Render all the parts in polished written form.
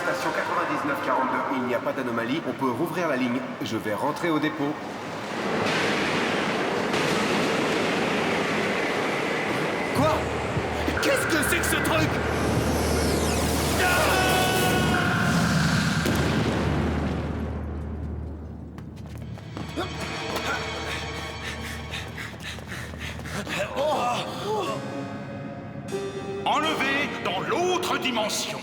station 9942. Il n'y a pas d'anomalie, on peut rouvrir la ligne. Je vais rentrer au dépôt. Quoi? Qu'est-ce que c'est que ce truc? Enlevé dans l'autre dimension.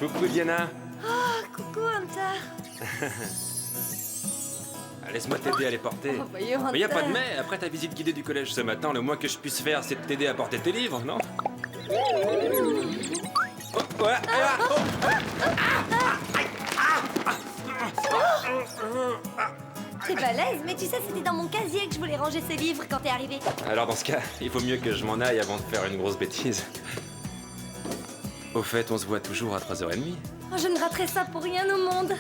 Coucou Diana. Oh, coucou Hunter. Laisse-moi t'aider à les porter. Oh, voyons, Mais y a pas de Hunter. mais, après ta visite guidée du collège ce matin, le moins que je puisse faire, c'est de t'aider à porter tes livres, non? Oh, ouais, T'es balèze, mais tu sais, c'était dans mon casier que je voulais ranger ces livres quand t'es arrivé. Alors dans ce cas, il faut mieux que je m'en aille avant de faire une grosse bêtise. Au fait, on se voit toujours à 3h30. Oh, je ne raterai ça pour rien au monde.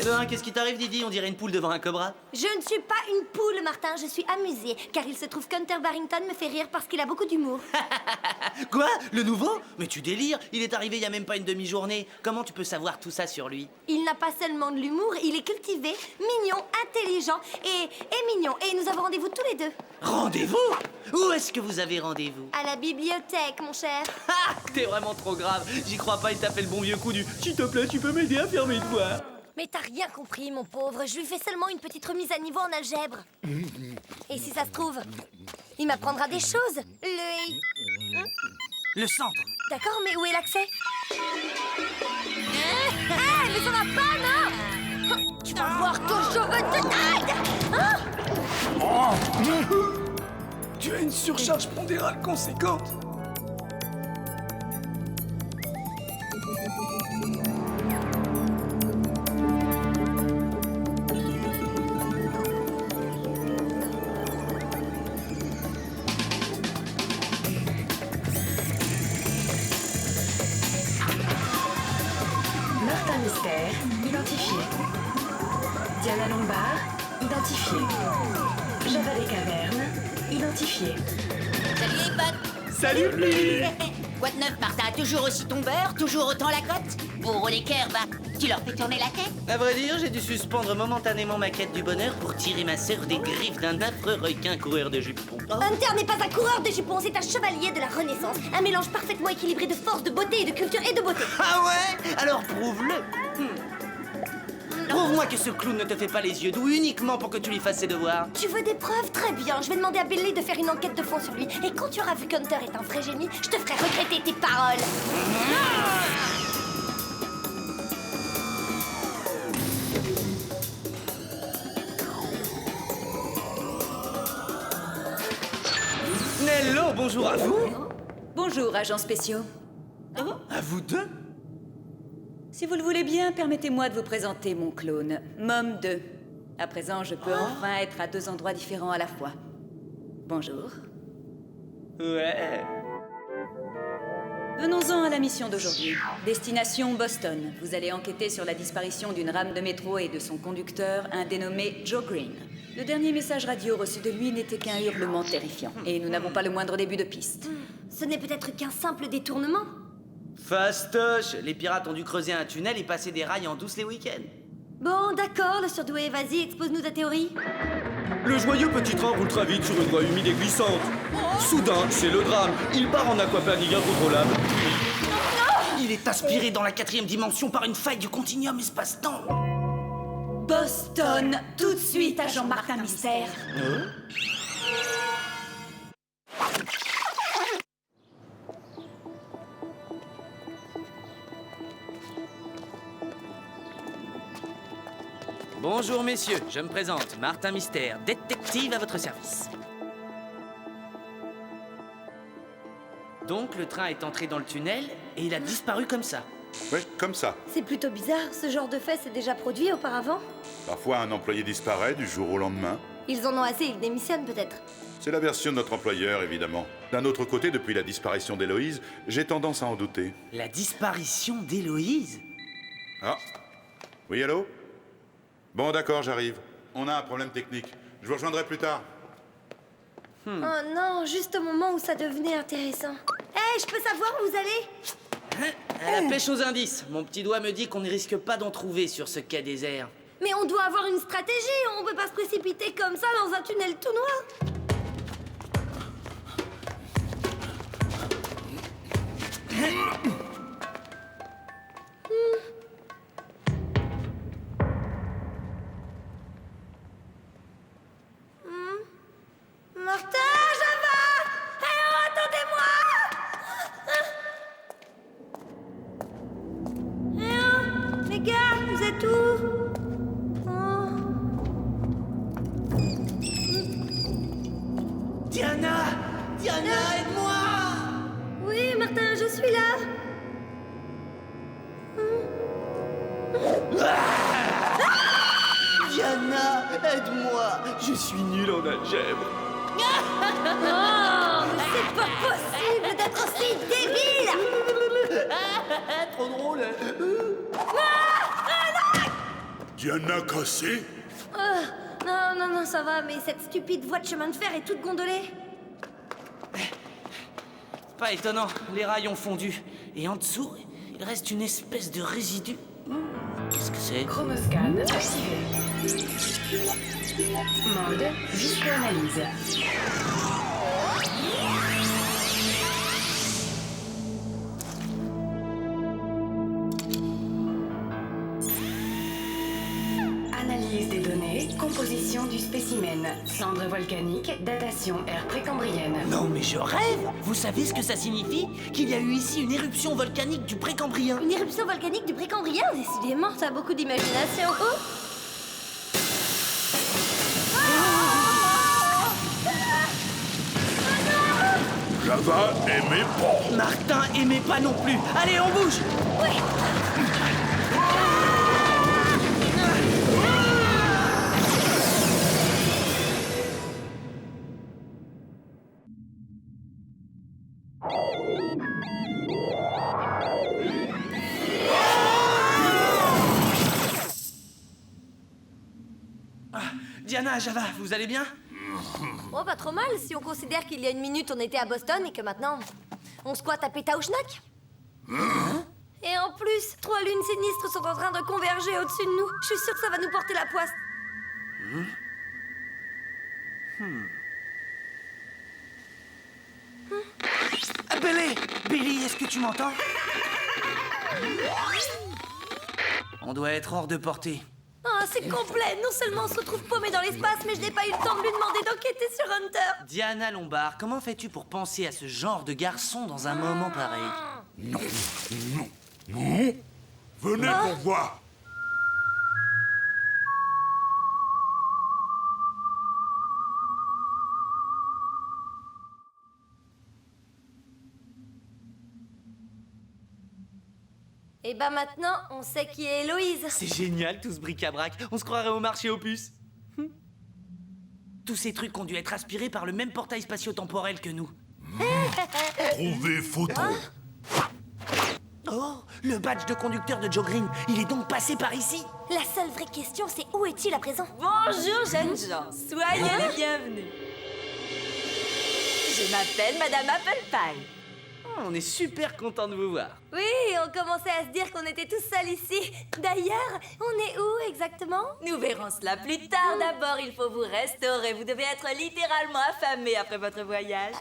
Eh ben, qu'est-ce qui t'arrive, Didi? On dirait une poule devant un cobra. Je ne suis pas une poule, Martin, je suis amusée, car il se trouve qu'Hunter Barrington me fait rire parce qu'il a beaucoup d'humour. Quoi? Le nouveau? Mais tu délires, il est arrivé il y a même pas une demi-journée. Comment tu peux savoir tout ça sur lui? Il n'a pas seulement de l'humour, il est cultivé, mignon, intelligent et mignon. Et nous avons rendez-vous tous les deux. Rendez-vous? Où est-ce que vous avez rendez-vous? À la bibliothèque, mon cher. Ah! T'es vraiment trop grave. J'y crois pas, il t'a fait le bon vieux coup du « S'il te plaît, tu peux m'aider à faire mes devoirs ?» Mais t'as rien compris, mon pauvre. Je lui fais seulement une petite remise à niveau en algèbre. Et si ça se trouve, il m'apprendra des choses. Le centre. D'accord, mais où est l'accès? Mais ça va pas, non? Tu vas voir que je vais te Tu as une surcharge pondérale conséquente. Martin Mystère, identifié. Diana Lombard, identifié. Java des Cavernes, identifié. Salut les potes. Salut, Billy. Quoi de neuf, Martin? Toujours aussi tombeur? Toujours autant la cote? Pour les cœurs, bah, tu leur fais tourner la tête? À vrai dire, j'ai dû suspendre momentanément ma quête du bonheur pour tirer ma sœur des griffes d'un affreux requin coureur de jupons. Hunter n'est pas un coureur de jupons, c'est un chevalier de la Renaissance. Un mélange parfaitement équilibré de force, de beauté et de culture et de beauté. Ah ouais? Alors prouve-le. Prouve-moi que ce clown ne te fait pas les yeux doux uniquement pour que tu lui fasses ses devoirs. Tu veux des preuves? Très bien, je vais demander à Billy de faire une enquête de fond sur lui. Et quand tu auras vu qu'Hunter est un vrai génie, je te ferai regretter tes paroles. Nello, bonjour à vous. Bonjour, agents spéciaux. À vous deux? Si vous le voulez bien, permettez-moi de vous présenter mon clone, Mom 2. À présent, je peux enfin être à deux endroits différents à la fois. Bonjour. Ouais. Venons-en à la mission d'aujourd'hui. Destination Boston. Vous allez enquêter sur la disparition d'une rame de métro et de son conducteur, un dénommé Joe Green. Le dernier message radio reçu de lui n'était qu'un hurlement terrifiant. Et nous n'avons pas le moindre début de piste. Ce n'est peut-être qu'un simple détournement. Fastoche, les pirates ont dû creuser un tunnel et passer des rails en douce les week-ends. Bon, d'accord, le surdoué, vas-y, expose-nous ta théorie. Le joyeux petit train roule très vite sur une voie humide et glissante. Soudain, c'est le drame. Il part en aquaplaning incontrôlable. Il est aspiré dans la 4e dimension par une faille du continuum espace-temps. Boston, tout de suite, agent Martin Mystère. Bonjour messieurs, je me présente, Martin Mystère, détective à votre service. Donc le train est entré dans le tunnel et il a disparu comme ça. Ouais, comme ça. C'est plutôt bizarre, ce genre de fait s'est déjà produit auparavant. Parfois, un employé disparaît du jour au lendemain. Ils en ont assez, ils démissionnent peut-être. C'est la version de notre employeur, évidemment. D'un autre côté, depuis la disparition d'Héloïse, j'ai tendance à en douter. La disparition d'Héloïse? Ah. Oui, allô? Bon, d'accord, j'arrive. On a un problème technique. Je vous rejoindrai plus tard. Oh non, juste au moment où ça devenait intéressant. Hé, je peux savoir où vous allez? À la pêche aux indices. Mon petit doigt me dit qu'on ne risque pas d'en trouver sur ce quai désert. Mais on doit avoir une stratégie, on peut pas se précipiter comme ça dans un tunnel tout noir. Martin, Java! Hey, oh, attendez-moi! Eh oh, les gars, vous êtes où? Oh. Diana! Diana, aide-moi! Oui, Martin, je suis là. Diana, aide-moi! Je suis nul en algèbre. Oh, mais c'est pas possible d'être aussi débile! Trop drôle! Diana cassée? Non, non, non, ça va, mais cette stupide voie de chemin de fer est toute gondolée. Pas étonnant, les rails ont fondu. Et en dessous, il reste une espèce de résidu. Qu'est-ce que c'est? Chromoscan activé. Mode visco-analyse. Analyse des données, composition du spécimen, cendres volcaniques, datation ère précambrienne. Non mais je rêve! Vous savez ce que ça signifie? Qu'il y a eu ici une éruption volcanique du Précambrien. Une éruption volcanique du Précambrien, décidément, t'as beaucoup d'imagination. Oh! Java aimait pas. Martin aimait pas non plus. Allez, on bouge! Diana, Java, vous allez bien? Oh, pas trop mal, si on considère qu'il y a une minute on était à Boston et que maintenant on squatte à Pétaouchnac. Et en plus, 3 lunes sinistres sont en train de converger au-dessus de nous. Je suis sûre que ça va nous porter la poisse. Billy! Billy, est-ce que tu m'entends? On doit être hors de portée. Oh, c'est complet. Non seulement on se retrouve paumé dans l'espace, mais je n'ai pas eu le temps de lui demander d'enquêter sur Hunter. Diana Lombard, comment fais-tu pour penser à ce genre de garçon dans un moment pareil? Non. Venez pour voir. Et bah maintenant, on sait qui est Héloïse. C'est génial tout ce bric-à-brac. On se croirait au marché aux puces. Tous ces trucs ont dû être aspirés par le même portail spatio-temporel que nous. Trouvez photo. Oh, le badge de conducteur de Joe Green. Il est donc passé par ici. La seule vraie question, c'est où est-il à présent? Bonjour jeunes gens, soyez les bienvenus. Je m'appelle Madame Apple Pie. Oh, on est super content de vous voir. Oui, on commençait à se dire qu'on était tous seuls ici. D'ailleurs, on est où exactement? Nous verrons cela plus tard. D'abord, il faut vous restaurer. Vous devez être littéralement affamé après votre voyage.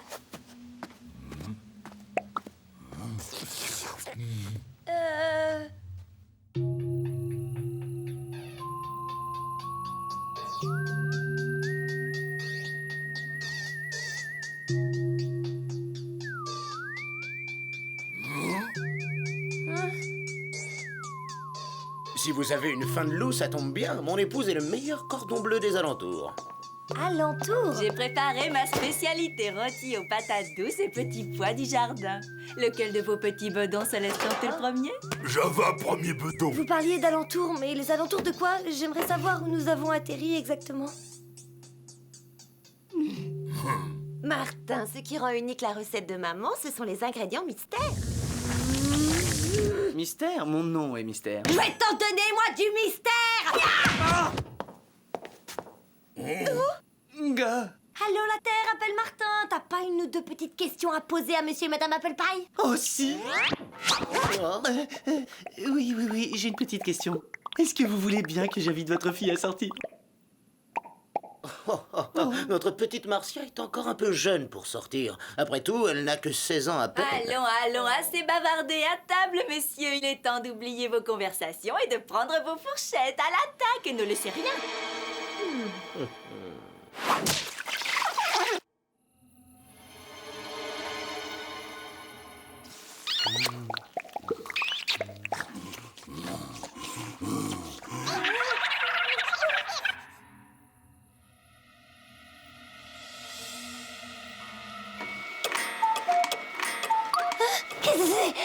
Si vous avez une faim de loup, ça tombe bien. Mon épouse est le meilleur cordon bleu des alentours. Alentour. J'ai préparé ma spécialité rôti aux patates douces et petits pois du jardin. Lequel de vos petits bedons se laisse tenter le premier? Java, premier bedon. Vous parliez d'alentour, mais les alentours de quoi? J'aimerais savoir où nous avons atterri exactement. Martin, ce qui rend unique la recette de maman, ce sont les ingrédients mystères. Mystère? Mon nom est mystère. Je vais t'en donner, moi, du mystère! Gars. Allô, la Terre, appelle Martin. T'as pas une ou deux petites questions à poser à monsieur et madame Apple Pie? Oh si. Oui, j'ai une petite question. Est-ce que vous voulez bien que j'invite votre fille à sortir? Notre petite Marcia est encore un peu jeune pour sortir. Après tout, elle n'a que 16 ans à peine. Allons, assez bavardé à table, messieurs. Il est temps d'oublier vos conversations et de prendre vos fourchettes à l'attaque et ne laissez rien. Qu'est-ce que c'est?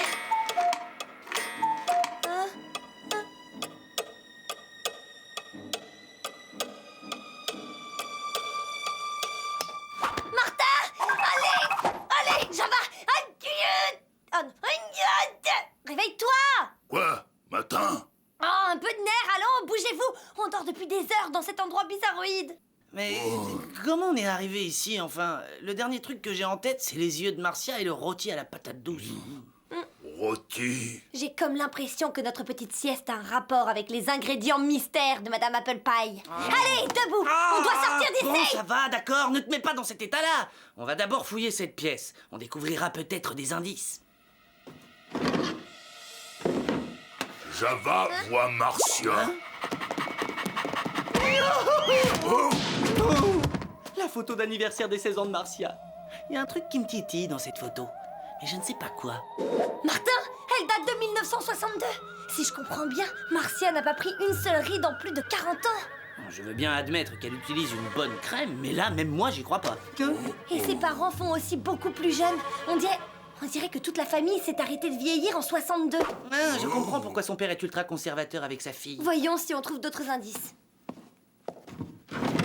Réveille-toi! Quoi? Matin? Oh, un peu de nerf, allons, bougez-vous! On dort depuis des heures dans cet endroit bizarroïde! Mais comment on est arrivé ici, enfin? Le dernier truc que j'ai en tête, c'est les yeux de Marcia et le rôti à la patate douce. Rôti? J'ai comme l'impression que notre petite sieste a un rapport avec les ingrédients mystères de Madame Apple Pie. Allez, debout! On doit sortir d'ici! Bon, ça va, d'accord, ne te mets pas dans cet état-là! On va d'abord fouiller cette pièce. On découvrira peut-être des indices. Java voit Marcia. La photo d'anniversaire des 16 ans de Marcia. Il y a un truc qui me titille dans cette photo, mais je ne sais pas quoi. Martin, elle date de 1962. Si je comprends bien, Marcia n'a pas pris une seule ride en plus de 40 ans. Je veux bien admettre qu'elle utilise une bonne crème, mais là, même moi, j'y crois pas. Et ses parents font aussi beaucoup plus jeunes. On dirait que toute la famille s'est arrêtée de vieillir en 62. Ah, je comprends pourquoi son père est ultra conservateur avec sa fille. Voyons si on trouve d'autres indices.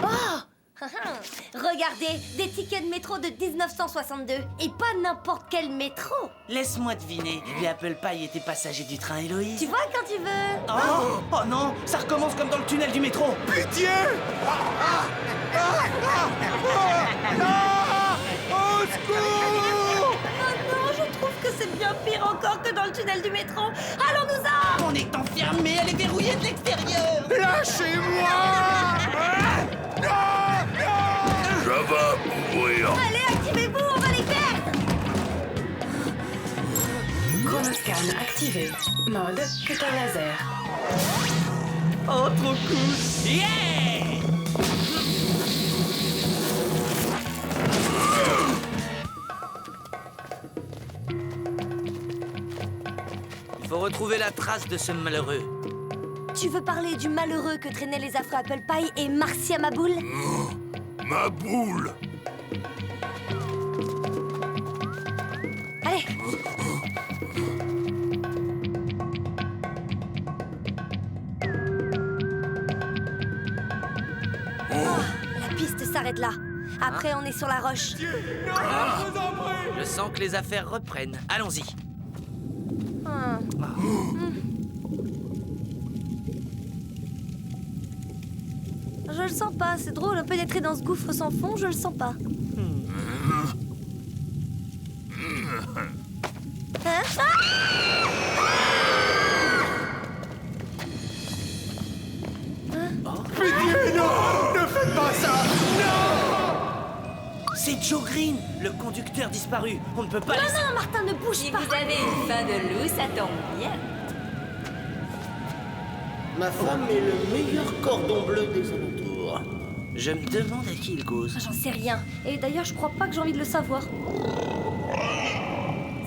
Oh! Regardez, des tickets de métro de 1962. Et pas n'importe quel métro. Laisse-moi deviner, les Apple Pie étaient passagers du train Héloïse. Tu vois quand tu veux. Oh non, ça recommence comme dans le tunnel du métro. Pitié! Au secours! Oh non, je trouve que c'est bien pire encore que dans le tunnel du métro. Allons-nous-en! On est enfermés, elle est verrouillée de l'extérieur. Lâchez-moi! Java, ouvrir. Allez, activez-vous, on va les perdre! Chronoscan activé. Mode cutter laser. Oh, trop cool! Yeah! Il faut retrouver la trace de ce malheureux. Tu veux parler du malheureux que traînaient les affreux Apple Pie et Marcia Maboule? Ma boule. Allez! Oh, la piste s'arrête là. Après, on est sur la roche. Je sens que les affaires reprennent. Allons-y. Je le sens pas, c'est drôle, un pénétrer dans ce gouffre sans fond, je le sens pas. Hein? Pitié, non! Ne faites pas ça! C'est Joe Green, le conducteur disparu. On ne peut pas laisser... Non, Martin, ne bouge Si pas! vous avez une faim de loup, ça tombe bien. Ma femme est le meilleur cordon bleu des alentours. Je me demande à qui il cause. J'en sais rien. Et d'ailleurs, je crois pas que j'ai envie de le savoir.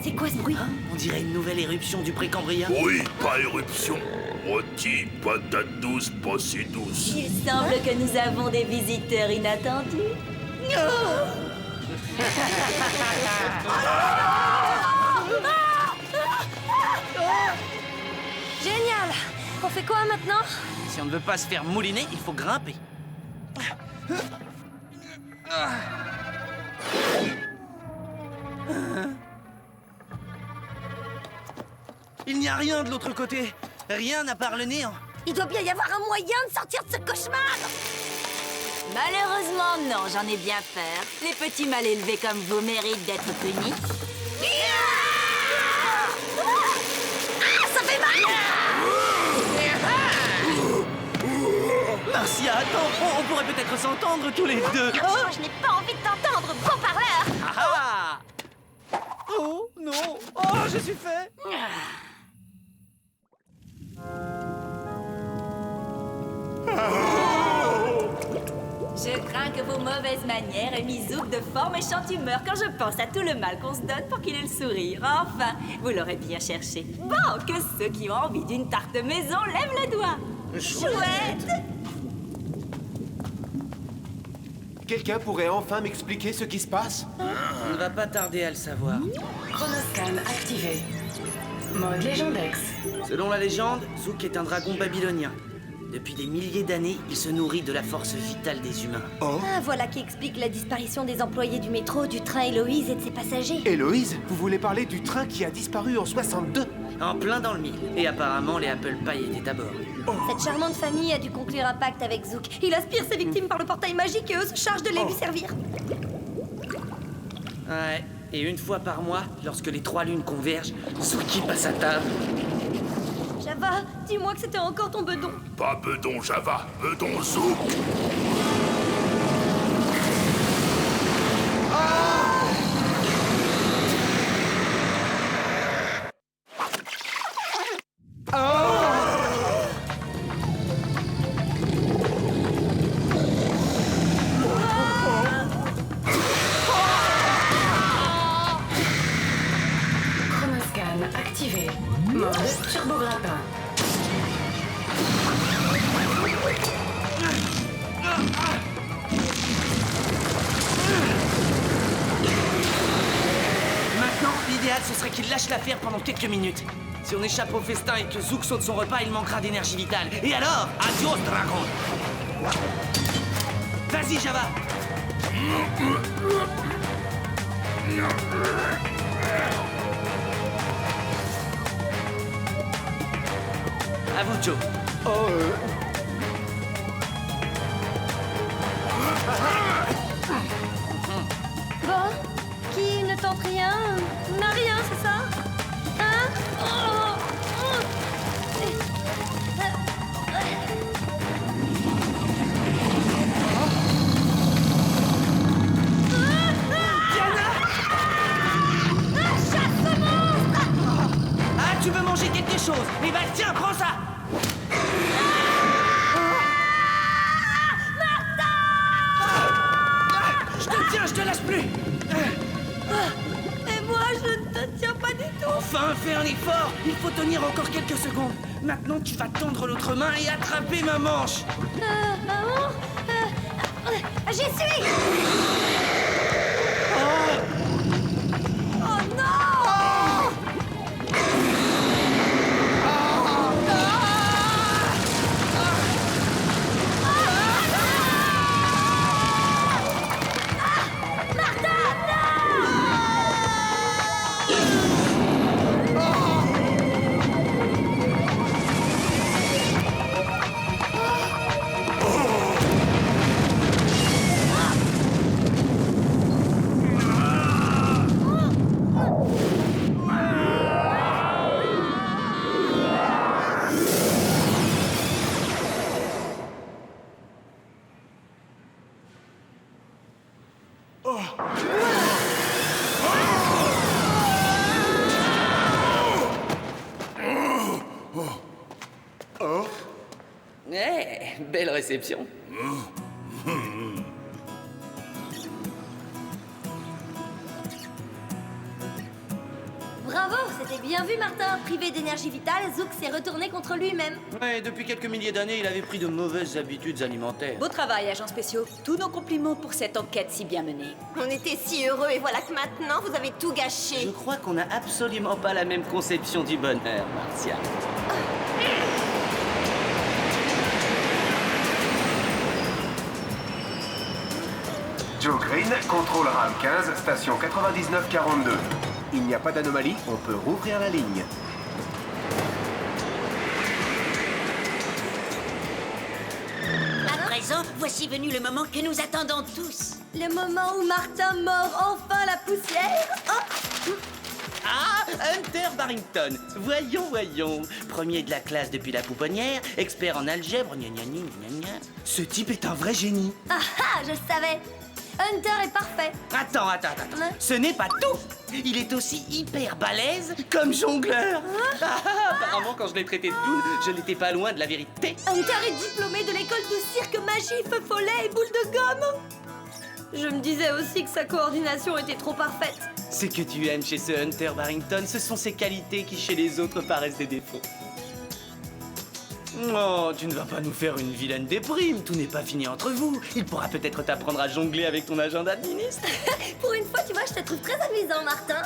C'est quoi ce bruit? On dirait une nouvelle éruption du Précambrien. Oui, pas éruption. Rôti, patate douce, pas si douce. Il semble que nous avons des visiteurs inattendus. Génial! On fait quoi maintenant? Si on ne veut pas se faire mouliner, il faut grimper. Il n'y a rien de l'autre côté. Rien à part le néant. Il doit bien y avoir un moyen de sortir de ce cauchemar! Malheureusement, non, j'en ai bien peur. Les petits mal élevés comme vous méritent d'être punis. Ça fait mal! Marcia, attends, on pourrait peut-être s'entendre tous les deux. Oh, je n'ai pas envie de t'entendre, beau parleur! Ah ah! Oh non! Oh, je suis fait! Je crains que vos mauvaises manières aient mis Zouk de fort méchante humeur quand je pense à tout le mal qu'on se donne pour qu'il ait le sourire. Enfin, vous l'aurez bien cherché. Bon, que ceux qui ont envie d'une tarte maison lèvent le doigt. Chouette! Quelqu'un pourrait enfin m'expliquer ce qui se passe? On ne va pas tarder à le savoir. Chronoscan activé. Mode Légendex. Selon la légende, Zouk est un dragon babylonien. Depuis des milliers d'années, il se nourrit de la force vitale des humains. Ah, voilà qui explique la disparition des employés du métro, du train Héloïse et de ses passagers. Héloïse, vous voulez parler du train qui a disparu en 62? En plein dans le mille. Et apparemment, les Apple Pie étaient à bord. Cette charmante famille a dû conclure un pacte avec Zouk. Il aspire ses victimes par le portail magique et eux se chargent de les lui servir. Ouais, et une fois par mois, lorsque les trois lunes convergent, Zouk passe à table. Java, dis-moi que c'était encore ton bedon. Pas bedon Java, bedon Zouk. Chronoscan activé. Mode turbograppin. Maintenant, l'idéal, ce serait qu'il lâche l'affaire pendant quelques minutes. Si on échappe au festin et que Zouk saute son repas, il manquera d'énergie vitale. Et alors, adios, dragon! Vas-y, Java! À vous, Joe. Bon, qui ne tente rien, n'a rien, c'est ça? Hein? Ah, tu veux manger quelque chose? Eh ben tiens, prends ça! Je te tiens, je te lâche plus! Et moi, je ne te tiens pas du tout. Enfin, fais un effort! Il faut tenir encore quelques secondes. Maintenant, tu vas tendre l'autre main et attraper ma manche. J'y suis! Oh non! Eh, belle réception. Bravo, c'était bien vu, Martin. Privé d'énergie vitale, Zouk s'est retourné contre lui-même. Ouais, depuis quelques milliers d'années, il avait pris de mauvaises habitudes alimentaires. Beau travail, agents spéciaux. Tous nos compliments pour cette enquête si bien menée. On était si heureux et voilà que maintenant, vous avez tout gâché. Je crois qu'on n'a absolument pas la même conception du bonheur, Martia. Joe Green, contrôle RAM 15, station 9942. Il n'y a pas d'anomalie, on peut rouvrir la ligne. À présent, voici venu le moment que nous attendons tous. Le moment où Martin mord enfin la poussière. Oh. Ah, Hunter Barrington. Voyons. Premier de la classe depuis la pouponnière, expert en algèbre, gna gna gna gna gna. Ce type est un vrai génie. Ah ah, je savais. Hunter est parfait. Attends. Ce n'est pas tout. Il est aussi hyper balèze comme jongleur. Apparemment, quand je l'ai traité de clown, je n'étais pas loin de la vérité. Hunter est diplômé de l'école de cirque magie, feu follet et boule de gomme. Je me disais aussi que sa coordination était trop parfaite. Ce que tu aimes chez ce Hunter Barrington, ce sont ses qualités qui chez les autres paraissent des défauts. Oh, tu ne vas pas nous faire une vilaine déprime, tout n'est pas fini entre vous. Il pourra peut-être t'apprendre à jongler avec ton agent d'administre. Pour une fois, tu vois, je te trouve très amusant, Martin.